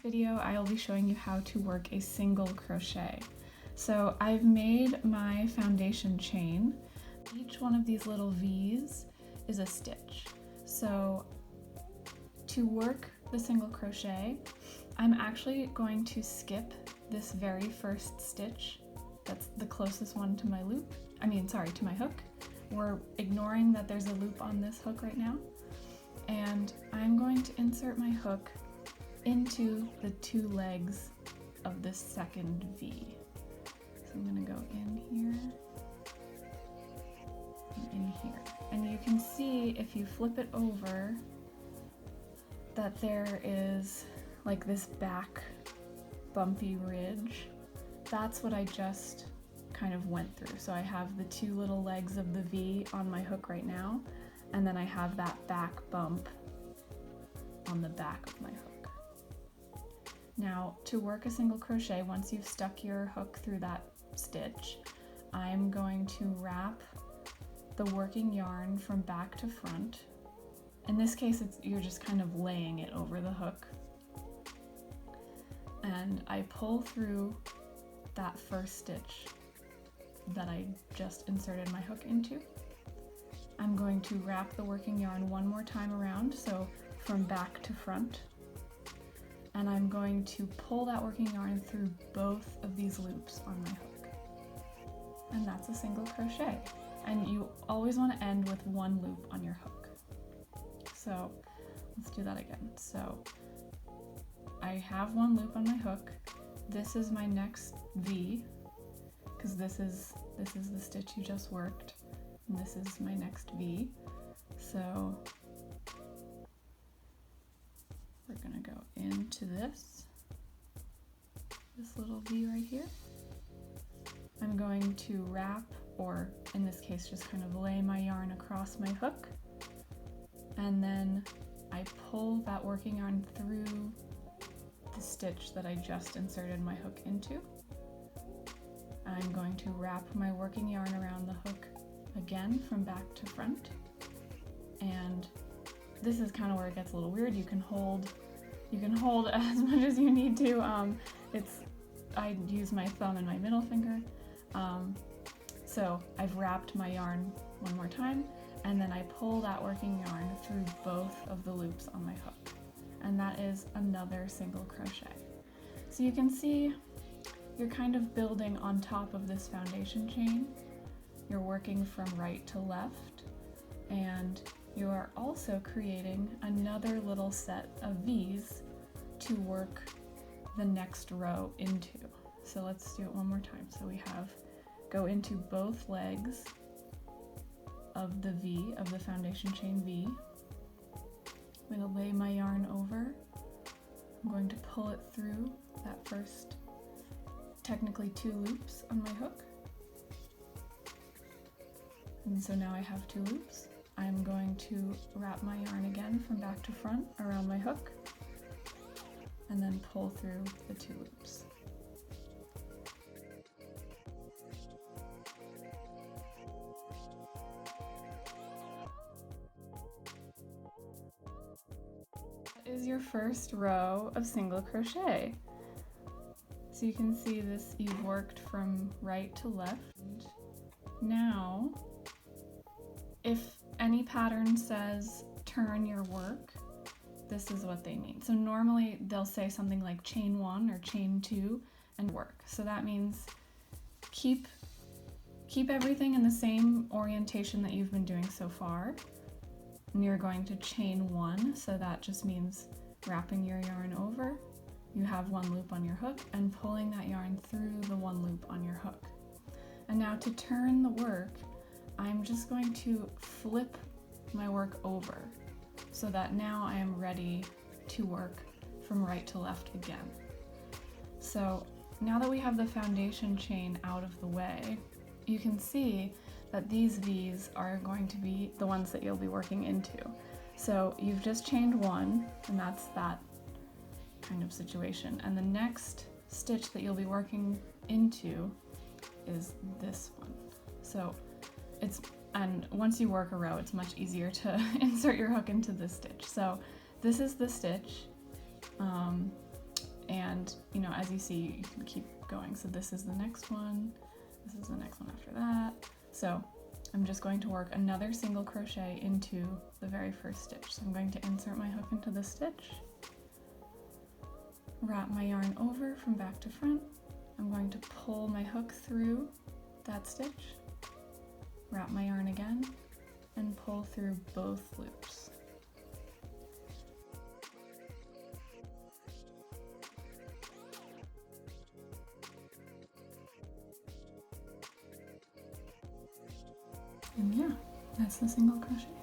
video, I will be showing you how to work a single crochet. So I've made my foundation chain. Each one of these little V's is a stitch. So to work the single crochet, I'm actually going to skip this very first stitch. That's the closest one to my loop. To my hook. We're ignoring that there's a loop on this hook right now. And I'm going to insert my hook into the two legs of this second V. So I'm gonna go in here and in here. And you can see if you flip it over that there is like this back bumpy ridge. That's what I just kind of went through. So I have the two little legs of the V on my hook right now, and then I have that back bump on the back of my hook. Now, to work a single crochet, once you've stuck your hook through that stitch, I'm going to wrap the working yarn from back to front. In this case, you're just kind of laying it over the hook. And I pull through that first stitch that I just inserted my hook into. I'm going to wrap the working yarn one more time around, so from back to front. And I'm going to pull that working yarn through both of these loops on my hook. And that's a single crochet. And you always want to end with one loop on your hook. So let's do that again. So I have one loop on my hook. This is my next V, because this is the stitch you just worked, and this is my next V. So we're gonna go into this little V right here. I'm going to wrap, or in this case just kind of lay my yarn across my hook, and then I pull that working yarn through the stitch that I just inserted my hook into. I'm going to wrap my working yarn around the hook again from back to front. And this is kind of where it gets a little weird. You can hold as much as you need to. I use my thumb and my middle finger. So I've wrapped my yarn one more time, and then I pull that working yarn through both of the loops on my hook. And that is another single crochet. So you can see you're kind of building on top of this foundation chain. You're working from right to left, and you are also creating another little set of V's to work the next row into. So let's do it one more time. So we go into both legs of the V, of the foundation chain V. I'm going to lay my yarn over. I'm going to pull it through that first, technically two loops on my hook. And so now I have two loops. I'm going to wrap my yarn again from back to front around my hook, and then pull through the two loops. That is your first row of single crochet. So you can see this, you've worked from right to left. Now, if any pattern says turn your work, this is what they mean. So normally they'll say something like chain one or chain two and work. So that means keep everything in the same orientation that you've been doing so far. And you're going to chain one, so that just means wrapping your yarn over. You have one loop on your hook and pulling that yarn through the one loop on your hook. And now to turn the work, I'm just going to flip my work over so that now I am ready to work from right to left again. So now that we have the foundation chain out of the way, you can see that these V's are going to be the ones that you'll be working into. So you've just chained one, and that's that kind of situation. And the next stitch that you'll be working into is this one. So and once you work a row, it's much easier to insert your hook into this stitch. So this is the stitch And, you know, as you see, you can keep going. So this is the next one, this is the next one after that. So I'm just going to work another single crochet into the very first stitch. So I'm going to insert my hook into the stitch, wrap my yarn over from back to front. I'm going to pull my hook through that stitch, wrap my yarn again, and pull through both loops. And yeah, that's the single crochet.